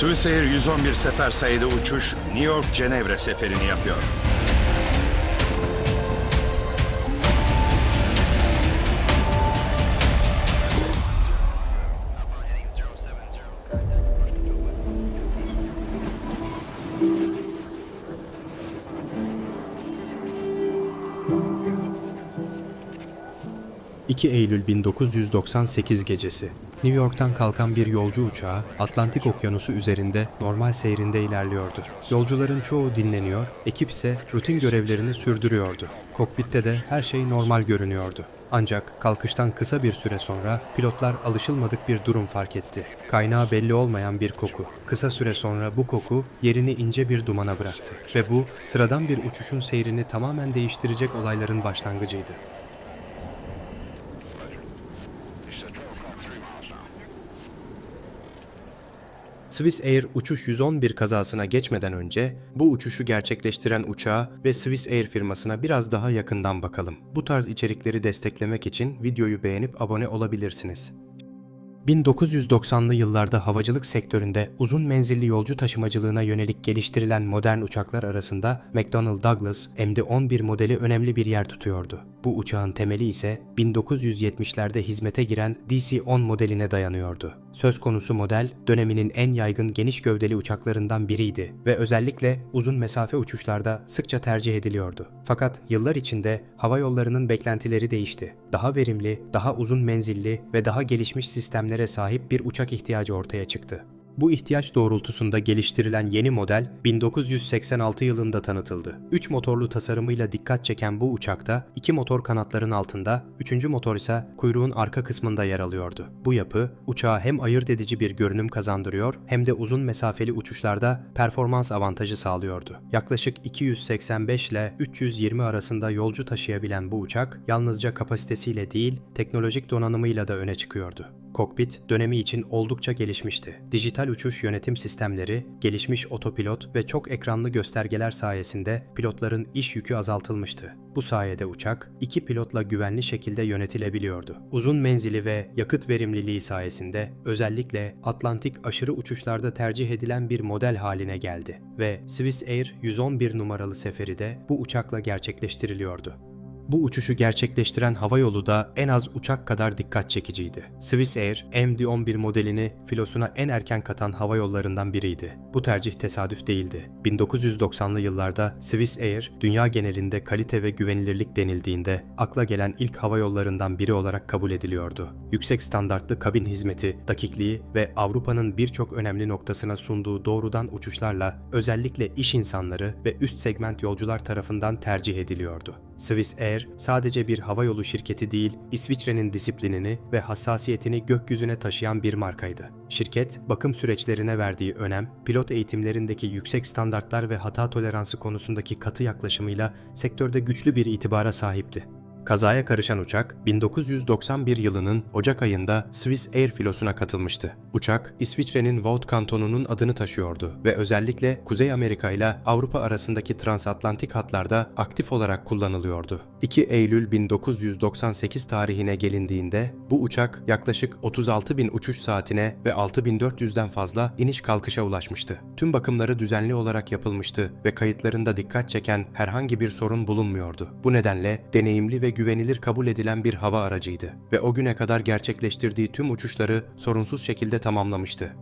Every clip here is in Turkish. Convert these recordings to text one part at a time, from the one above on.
Swissair 111 sefer sayılı uçuş New York-Cenevre seferini yapıyor. ...2 Eylül 1998 gecesi. New York'tan kalkan bir yolcu uçağı Atlantik Okyanusu üzerinde normal seyrinde ilerliyordu. Yolcuların çoğu dinleniyor, ekip ise rutin görevlerini sürdürüyordu. Kokpitte de her şey normal görünüyordu. Ancak kalkıştan kısa bir süre sonra pilotlar alışılmadık bir durum fark etti. Kaynağı belli olmayan bir koku. Kısa süre sonra bu koku yerini ince bir dumana bıraktı ve bu sıradan bir uçuşun seyrini tamamen değiştirecek olayların başlangıcıydı. Swissair uçuş 111 kazasına geçmeden önce bu uçuşu gerçekleştiren uçağa ve Swissair firmasına biraz daha yakından bakalım. Bu tarz içerikleri desteklemek için videoyu beğenip abone olabilirsiniz. 1990'lı yıllarda havacılık sektöründe uzun menzilli yolcu taşımacılığına yönelik geliştirilen modern uçaklar arasında McDonnell Douglas MD-11 modeli önemli bir yer tutuyordu. Bu uçağın temeli ise 1970'lerde hizmete giren DC-10 modeline dayanıyordu. Söz konusu model döneminin en yaygın geniş gövdeli uçaklarından biriydi ve özellikle uzun mesafe uçuşlarda sıkça tercih ediliyordu. Fakat yıllar içinde hava yollarının beklentileri değişti. Daha verimli, daha uzun menzilli ve daha gelişmiş sistemlere sahip bir uçak ihtiyacı ortaya çıktı. Bu ihtiyaç doğrultusunda geliştirilen yeni model 1986 yılında tanıtıldı. 3 motorlu tasarımıyla dikkat çeken bu uçakta 2 motor kanatların altında, 3. motor ise kuyruğun arka kısmında yer alıyordu. Bu yapı uçağa hem ayırt edici bir görünüm kazandırıyor hem de uzun mesafeli uçuşlarda performans avantajı sağlıyordu. Yaklaşık 285 ile 320 arasında yolcu taşıyabilen bu uçak yalnızca kapasitesiyle değil, teknolojik donanımıyla da öne çıkıyordu. Kokpit dönemi için oldukça gelişmişti. Dijital uçuş yönetim sistemleri, gelişmiş otopilot ve çok ekranlı göstergeler sayesinde pilotların iş yükü azaltılmıştı. Bu sayede uçak 2 pilotla güvenli şekilde yönetilebiliyordu. Uzun menzili ve yakıt verimliliği sayesinde özellikle Atlantik aşırı uçuşlarda tercih edilen bir model haline geldi ve Swissair 111 numaralı seferi de bu uçakla gerçekleştiriliyordu. Bu uçuşu gerçekleştiren havayolu da en az uçak kadar dikkat çekiciydi. Swissair, MD-11 modelini filosuna en erken katan havayollarından biriydi. Bu tercih tesadüf değildi. 1990'lı yıllarda Swissair, dünya genelinde kalite ve güvenilirlik denildiğinde akla gelen ilk havayollarından biri olarak kabul ediliyordu. Yüksek standartlı kabin hizmeti, dakikliği ve Avrupa'nın birçok önemli noktasına sunduğu doğrudan uçuşlarla özellikle iş insanları ve üst segment yolcular tarafından tercih ediliyordu. Swissair sadece bir havayolu şirketi değil, İsviçre'nin disiplinini ve hassasiyetini gökyüzüne taşıyan bir markaydı. Şirket, bakım süreçlerine verdiği önem, pilot eğitimlerindeki yüksek standartlar ve hata toleransı konusundaki katı yaklaşımıyla sektörde güçlü bir itibara sahipti. Kazaya karışan uçak 1991 yılının Ocak ayında Swissair filosuna katılmıştı. Uçak, İsviçre'nin Vaud kantonunun adını taşıyordu ve özellikle Kuzey Amerika ile Avrupa arasındaki transatlantik hatlarda aktif olarak kullanılıyordu. 2 Eylül 1998 tarihine gelindiğinde bu uçak yaklaşık 36.000 uçuş saatine ve 6.400'den fazla iniş kalkışa ulaşmıştı. Tüm bakımları düzenli olarak yapılmıştı ve kayıtlarında dikkat çeken herhangi bir sorun bulunmuyordu. Bu nedenle deneyimli ve güvenilir kabul edilen bir hava aracıydı ve o güne kadar gerçekleştirdiği tüm uçuşları sorunsuz şekilde tamamlamıştı.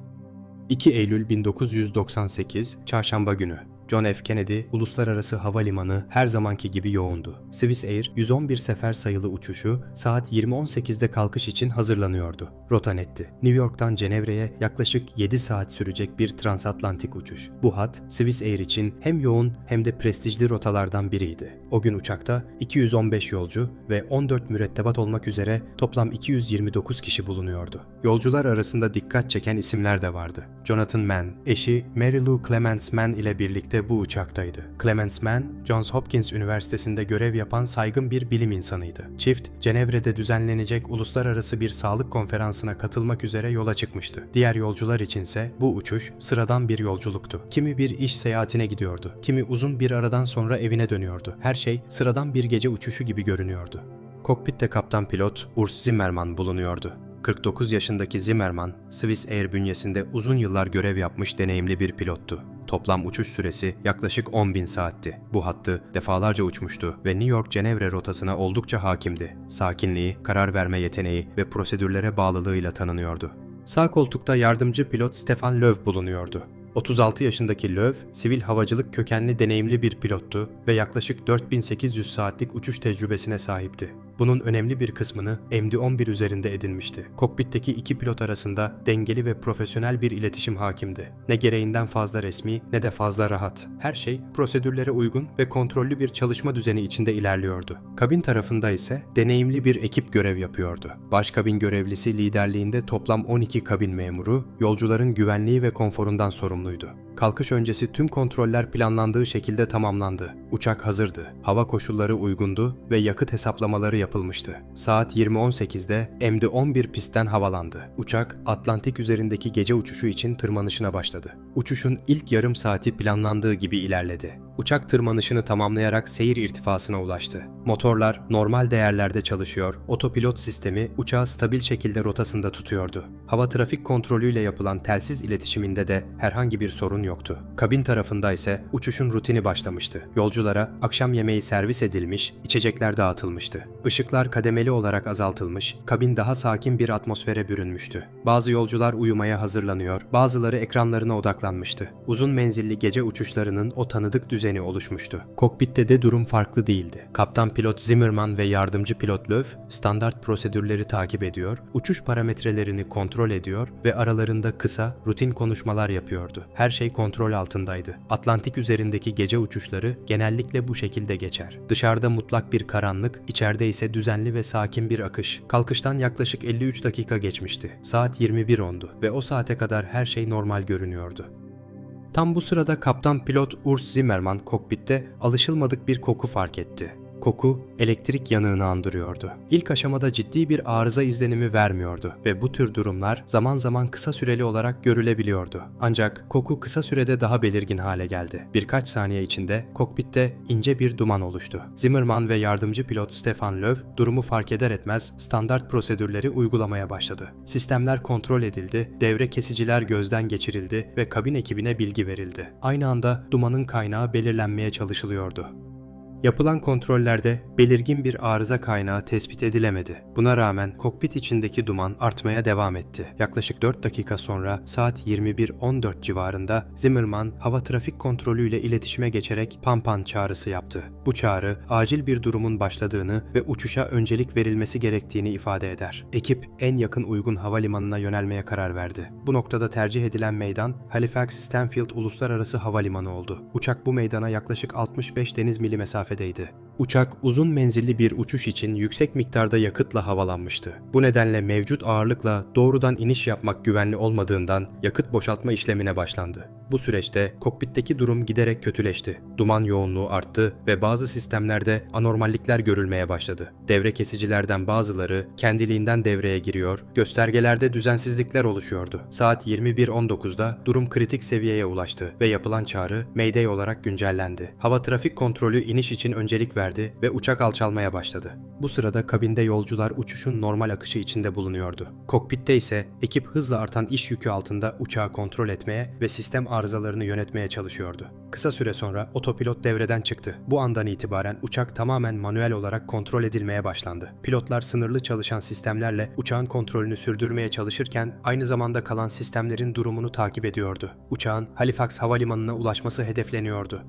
2 Eylül 1998 Çarşamba günü. John F. Kennedy Uluslararası Havalimanı her zamanki gibi yoğundu. Swissair 111 sefer sayılı uçuşu saat 20.18'de kalkış için hazırlanıyordu. Rota netti. New York'tan Cenevre'ye yaklaşık 7 saat sürecek bir transatlantik uçuş. Bu hat Swissair için hem yoğun hem de prestijli rotalardan biriydi. O gün uçakta 215 yolcu ve 14 mürettebat olmak üzere toplam 229 kişi bulunuyordu. Yolcular arasında dikkat çeken isimler de vardı. Jonathan Mann, eşi Mary Lou Clements Mann ile birlikte bu uçaktaydı. Clements Mann, Johns Hopkins Üniversitesi'nde görev yapan saygın bir bilim insanıydı. Çift, Cenevre'de düzenlenecek uluslararası bir sağlık konferansına katılmak üzere yola çıkmıştı. Diğer yolcular içinse bu uçuş sıradan bir yolculuktu. Kimi bir iş seyahatine gidiyordu, kimi uzun bir aradan sonra evine dönüyordu. Her şey sıradan bir gece uçuşu gibi görünüyordu. Kokpitte kaptan pilot Urs Zimmermann bulunuyordu. 49 yaşındaki Zimmerman, Swiss Air bünyesinde uzun yıllar görev yapmış deneyimli bir pilottu. Toplam uçuş süresi yaklaşık 10.000 saatti. Bu hattı defalarca uçmuştu ve New York-Cenevre rotasına oldukça hakimdi. Sakinliği, karar verme yeteneği ve prosedürlere bağlılığıyla tanınıyordu. Sağ koltukta yardımcı pilot Stefan Löw bulunuyordu. 36 yaşındaki Löw, sivil havacılık kökenli deneyimli bir pilottu ve yaklaşık 4800 saatlik uçuş tecrübesine sahipti. Bunun önemli bir kısmını MD-11 üzerinde edinmişti. Kokpitteki iki pilot arasında dengeli ve profesyonel bir iletişim hakimdi. Ne gereğinden fazla resmi ne de fazla rahat. Her şey prosedürlere uygun ve kontrollü bir çalışma düzeni içinde ilerliyordu. Kabin tarafında ise deneyimli bir ekip görev yapıyordu. Başkabin görevlisi liderliğinde toplam 12 kabin memuru, yolcuların güvenliği ve konforundan sorumluydu. Kalkış öncesi tüm kontroller planlandığı şekilde tamamlandı. Uçak hazırdı. Hava koşulları uygundu ve yakıt hesaplamaları yapılmıştı. Saat 20.18'de MD-11 pistten havalandı. Uçak Atlantik üzerindeki gece uçuşu için tırmanışına başladı. Uçuşun ilk yarım saati planlandığı gibi ilerledi. Uçak tırmanışını tamamlayarak seyir irtifasına ulaştı. Motorlar normal değerlerde çalışıyor, otopilot sistemi uçağı stabil şekilde rotasında tutuyordu. Hava trafik kontrolüyle yapılan telsiz iletişiminde de herhangi bir sorun yoktu. Kabin tarafında ise uçuşun rutini başlamıştı. Yolculara akşam yemeği servis edilmiş, içecekler dağıtılmıştı. Işıklar kademeli olarak azaltılmış, kabin daha sakin bir atmosfere bürünmüştü. Bazı yolcular uyumaya hazırlanıyor, bazıları ekranlarına odaklanmıştı. Uzun menzilli gece uçuşlarının o tanıdık düzeni oluşmuştu. Kokpitte de durum farklı değildi. Kaptan pilot Zimmerman ve yardımcı pilot Löw standart prosedürleri takip ediyor, uçuş parametrelerini kontrol ediyor ve aralarında kısa, rutin konuşmalar yapıyordu. Her şey kontrol altındaydı. Atlantik üzerindeki gece uçuşları genellikle bu şekilde geçer. Dışarıda mutlak bir karanlık, içeride ise düzenli ve sakin bir akış. Kalkıştan yaklaşık 53 dakika geçmişti. Saat 21.10'du ve o saate kadar her şey normal görünüyordu. Tam bu sırada kaptan pilot Urs Zimmerman kokpitte alışılmadık bir koku fark etti. Koku elektrik yanığını andırıyordu. İlk aşamada ciddi bir arıza izlenimi vermiyordu ve bu tür durumlar zaman zaman kısa süreli olarak görülebiliyordu. Ancak koku kısa sürede daha belirgin hale geldi. Birkaç saniye içinde kokpitte ince bir duman oluştu. Zimmerman ve yardımcı pilot Stefan Löw durumu fark eder etmez standart prosedürleri uygulamaya başladı. Sistemler kontrol edildi, devre kesiciler gözden geçirildi ve kabin ekibine bilgi verildi. Aynı anda dumanın kaynağı belirlenmeye çalışılıyordu. Yapılan kontrollerde belirgin bir arıza kaynağı tespit edilemedi. Buna rağmen kokpit içindeki duman artmaya devam etti. Yaklaşık 4 dakika sonra saat 21.14 civarında Zimmerman hava trafik kontrolüyle iletişime geçerek PAN çağrısı yaptı. Bu çağrı acil bir durumun başladığını ve uçuşa öncelik verilmesi gerektiğini ifade eder. Ekip en yakın uygun havalimanına yönelmeye karar verdi. Bu noktada tercih edilen meydan Halifax-Stanfield Uluslararası Havalimanı oldu. Uçak bu meydana yaklaşık 65 deniz mili mesafedeydi. Uçak uzun menzilli bir uçuş için yüksek miktarda yakıtla havalanmıştı. Bu nedenle mevcut ağırlıkla doğrudan iniş yapmak güvenli olmadığından yakıt boşaltma işlemine başlandı. Bu süreçte kokpitteki durum giderek kötüleşti. Duman yoğunluğu arttı ve bazı sistemlerde anormallikler görülmeye başladı. Devre kesicilerden bazıları kendiliğinden devreye giriyor, göstergelerde düzensizlikler oluşuyordu. Saat 21.19'da durum kritik seviyeye ulaştı ve yapılan çağrı Mayday olarak güncellendi. Hava trafik kontrolü iniş için öncelik verdi ve uçak alçalmaya başladı. Bu sırada kabinde yolcular uçuşun normal akışı içinde bulunuyordu. Kokpitte ise ekip hızla artan iş yükü altında uçağı kontrol etmeye ve sistem arızalarını yönetmeye çalışıyordu. Kısa süre sonra otopilot devreden çıktı. Bu andan itibaren uçak tamamen manuel olarak kontrol edilmeye başlandı. Pilotlar sınırlı çalışan sistemlerle uçağın kontrolünü sürdürmeye çalışırken aynı zamanda kalan sistemlerin durumunu takip ediyordu. Uçağın Halifax Havalimanı'na ulaşması hedefleniyordu.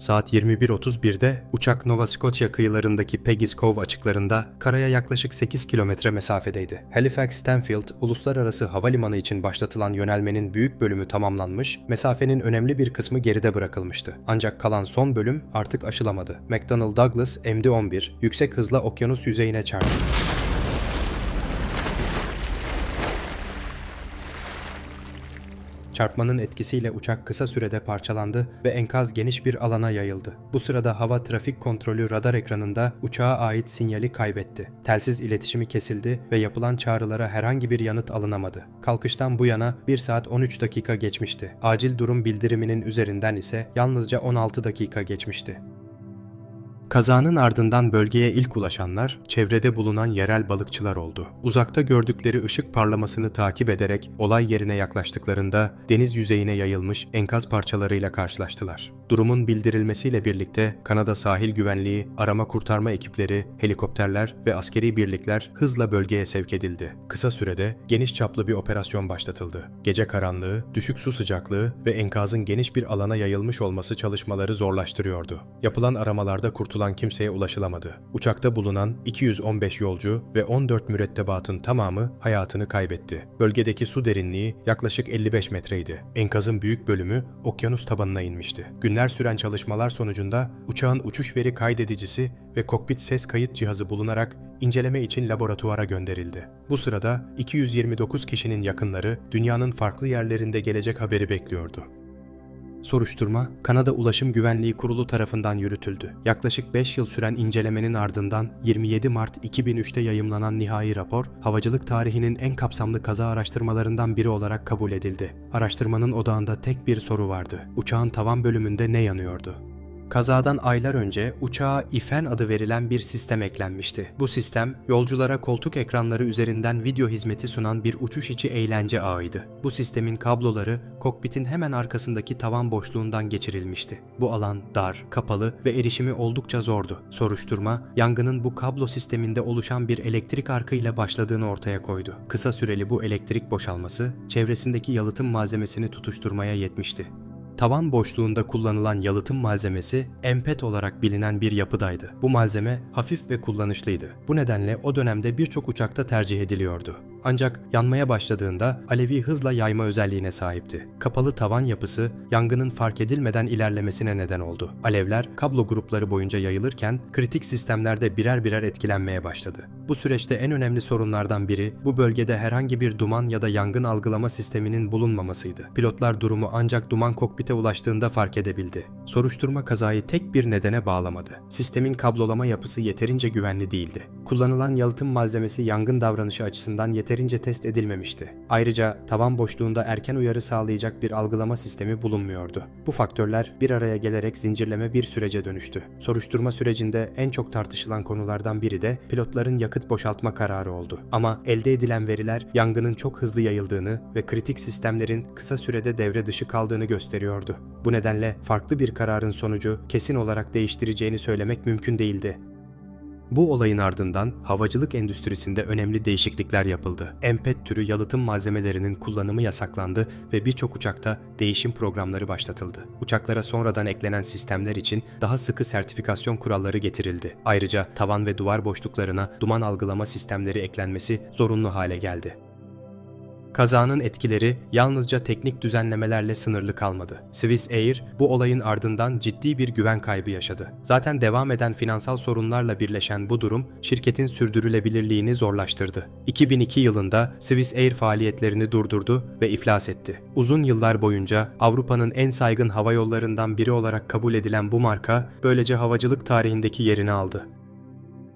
Saat 21.31'de uçak Nova Scotia kıyılarındaki Peggy's Cove açıklarında karaya yaklaşık 8 kilometre mesafedeydi. Halifax-Stanfield Uluslararası Havalimanı için başlatılan yönelmenin büyük bölümü tamamlanmış, mesafenin önemli bir kısmı geride bırakılmıştı. Ancak kalan son bölüm artık aşılamadı. McDonnell Douglas MD-11 yüksek hızla okyanus yüzeyine çarptı. Çarpmanın etkisiyle uçak kısa sürede parçalandı ve enkaz geniş bir alana yayıldı. Bu sırada hava trafik kontrolü radar ekranında uçağa ait sinyali kaybetti. Telsiz iletişimi kesildi ve yapılan çağrılara herhangi bir yanıt alınamadı. Kalkıştan bu yana 1 saat 13 dakika geçmişti. Acil durum bildiriminin üzerinden ise yalnızca 16 dakika geçmişti. Kazanın ardından bölgeye ilk ulaşanlar çevrede bulunan yerel balıkçılar oldu. Uzakta gördükleri ışık parlamasını takip ederek olay yerine yaklaştıklarında deniz yüzeyine yayılmış enkaz parçalarıyla karşılaştılar. Durumun bildirilmesiyle birlikte Kanada Sahil Güvenliği, arama kurtarma ekipleri, helikopterler ve askeri birlikler hızla bölgeye sevk edildi. Kısa sürede geniş çaplı bir operasyon başlatıldı. Gece karanlığı, düşük su sıcaklığı ve enkazın geniş bir alana yayılmış olması çalışmaları zorlaştırıyordu. Yapılan aramalarda kurtulan kimseye ulaşılamadı. Uçakta bulunan 215 yolcu ve 14 mürettebatın tamamı hayatını kaybetti. Bölgedeki su derinliği yaklaşık 55 metreydi. Enkazın büyük bölümü okyanus tabanına inmişti. Günler süren çalışmalar sonucunda uçağın uçuş veri kaydedicisi ve kokpit ses kayıt cihazı bulunarak inceleme için laboratuvara gönderildi. Bu sırada 229 kişinin yakınları dünyanın farklı yerlerinde gelecek haberi bekliyordu. Soruşturma, Kanada Ulaşım Güvenliği Kurulu tarafından yürütüldü. Yaklaşık 5 yıl süren incelemenin ardından 27 Mart 2003'te yayımlanan nihai rapor, havacılık tarihinin en kapsamlı kaza araştırmalarından biri olarak kabul edildi. Araştırmanın odağında tek bir soru vardı: uçağın tavan bölümünde ne yanıyordu? Kazadan aylar önce uçağa IFEN adı verilen bir sistem eklenmişti. Bu sistem, yolculara koltuk ekranları üzerinden video hizmeti sunan bir uçuş içi eğlence ağıydı. Bu sistemin kabloları kokpitin hemen arkasındaki tavan boşluğundan geçirilmişti. Bu alan dar, kapalı ve erişimi oldukça zordu. Soruşturma, yangının bu kablo sisteminde oluşan bir elektrik arkıyla başladığını ortaya koydu. Kısa süreli bu elektrik boşalması, çevresindeki yalıtım malzemesini tutuşturmaya yetmişti. Tavan boşluğunda kullanılan yalıtım malzemesi empet olarak bilinen bir yapıdaydı. Bu malzeme hafif ve kullanışlıydı. Bu nedenle o dönemde birçok uçakta tercih ediliyordu. Ancak yanmaya başladığında alevi hızla yayma özelliğine sahipti. Kapalı tavan yapısı yangının fark edilmeden ilerlemesine neden oldu. Alevler kablo grupları boyunca yayılırken kritik sistemlerde birer birer etkilenmeye başladı. Bu süreçte en önemli sorunlardan biri bu bölgede herhangi bir duman ya da yangın algılama sisteminin bulunmamasıydı. Pilotlar durumu ancak duman kokpite ulaştığında fark edebildi. Soruşturma kazayı tek bir nedene bağlamadı. Sistemin kablolama yapısı yeterince güvenli değildi. Kullanılan yalıtım malzemesi yangın davranışı açısından yeterince test edilmemişti. Ayrıca tavan boşluğunda erken uyarı sağlayacak bir algılama sistemi bulunmuyordu. Bu faktörler bir araya gelerek zincirleme bir sürece dönüştü. Soruşturma sürecinde en çok tartışılan konulardan biri de pilotların yakıt boşaltma kararı oldu. Ama elde edilen veriler yangının çok hızlı yayıldığını ve kritik sistemlerin kısa sürede devre dışı kaldığını gösteriyordu. Bu nedenle farklı bir kararın sonucu kesin olarak değiştireceğini söylemek mümkün değildi. Bu olayın ardından havacılık endüstrisinde önemli değişiklikler yapıldı. Empet türü yalıtım malzemelerinin kullanımı yasaklandı ve birçok uçakta değişim programları başlatıldı. Uçaklara sonradan eklenen sistemler için daha sıkı sertifikasyon kuralları getirildi. Ayrıca tavan ve duvar boşluklarına duman algılama sistemleri eklenmesi zorunlu hale geldi. Kazanın etkileri yalnızca teknik düzenlemelerle sınırlı kalmadı. Swiss Air bu olayın ardından ciddi bir güven kaybı yaşadı. Zaten devam eden finansal sorunlarla birleşen bu durum şirketin sürdürülebilirliğini zorlaştırdı. 2002 yılında Swiss Air faaliyetlerini durdurdu ve iflas etti. Uzun yıllar boyunca Avrupa'nın en saygın havayollarından biri olarak kabul edilen bu marka böylece havacılık tarihindeki yerini aldı.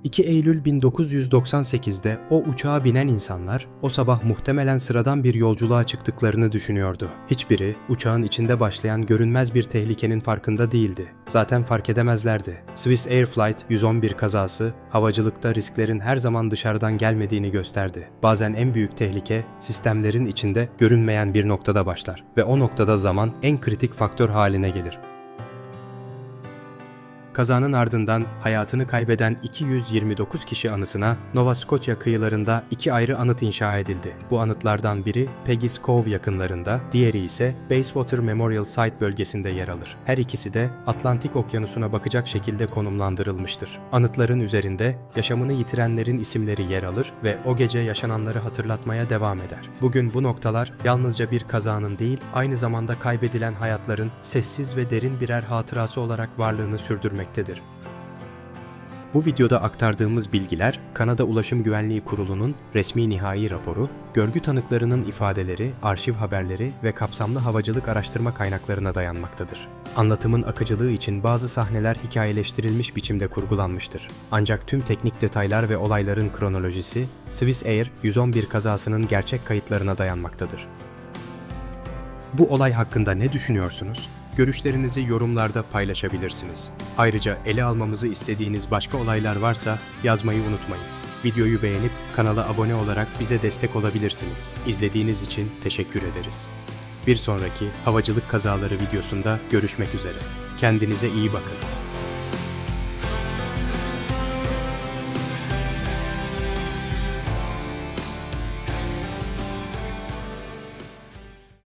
2 Eylül 1998'de o uçağa binen insanlar o sabah muhtemelen sıradan bir yolculuğa çıktıklarını düşünüyordu. Hiçbiri uçağın içinde başlayan görünmez bir tehlikenin farkında değildi. Zaten fark edemezlerdi. Swiss Air Flight 111 kazası havacılıkta risklerin her zaman dışarıdan gelmediğini gösterdi. Bazen en büyük tehlike sistemlerin içinde görünmeyen bir noktada başlar ve o noktada zaman en kritik faktör haline gelir. Kazanın ardından hayatını kaybeden 229 kişi anısına Nova Scotia kıyılarında 2 ayrı anıt inşa edildi. Bu anıtlardan biri Peggy's Cove yakınlarında, diğeri ise Bayswater Memorial Site bölgesinde yer alır. Her ikisi de Atlantik Okyanusu'na bakacak şekilde konumlandırılmıştır. Anıtların üzerinde yaşamını yitirenlerin isimleri yer alır ve o gece yaşananları hatırlatmaya devam eder. Bugün bu noktalar yalnızca bir kazanın değil, aynı zamanda kaybedilen hayatların sessiz ve derin birer hatırası olarak varlığını sürdürmektedir. Bu videoda aktardığımız bilgiler, Kanada Ulaşım Güvenliği Kurulu'nun resmi nihai raporu, görgü tanıklarının ifadeleri, arşiv haberleri ve kapsamlı havacılık araştırma kaynaklarına dayanmaktadır. Anlatımın akıcılığı için bazı sahneler hikayeleştirilmiş biçimde kurgulanmıştır. Ancak tüm teknik detaylar ve olayların kronolojisi, Swiss Air 111 kazasının gerçek kayıtlarına dayanmaktadır. Bu olay hakkında ne düşünüyorsunuz? Görüşlerinizi yorumlarda paylaşabilirsiniz. Ayrıca ele almamızı istediğiniz başka olaylar varsa yazmayı unutmayın. Videoyu beğenip kanala abone olarak bize destek olabilirsiniz. İzlediğiniz için teşekkür ederiz. Bir sonraki havacılık kazaları videosunda görüşmek üzere. Kendinize iyi bakın.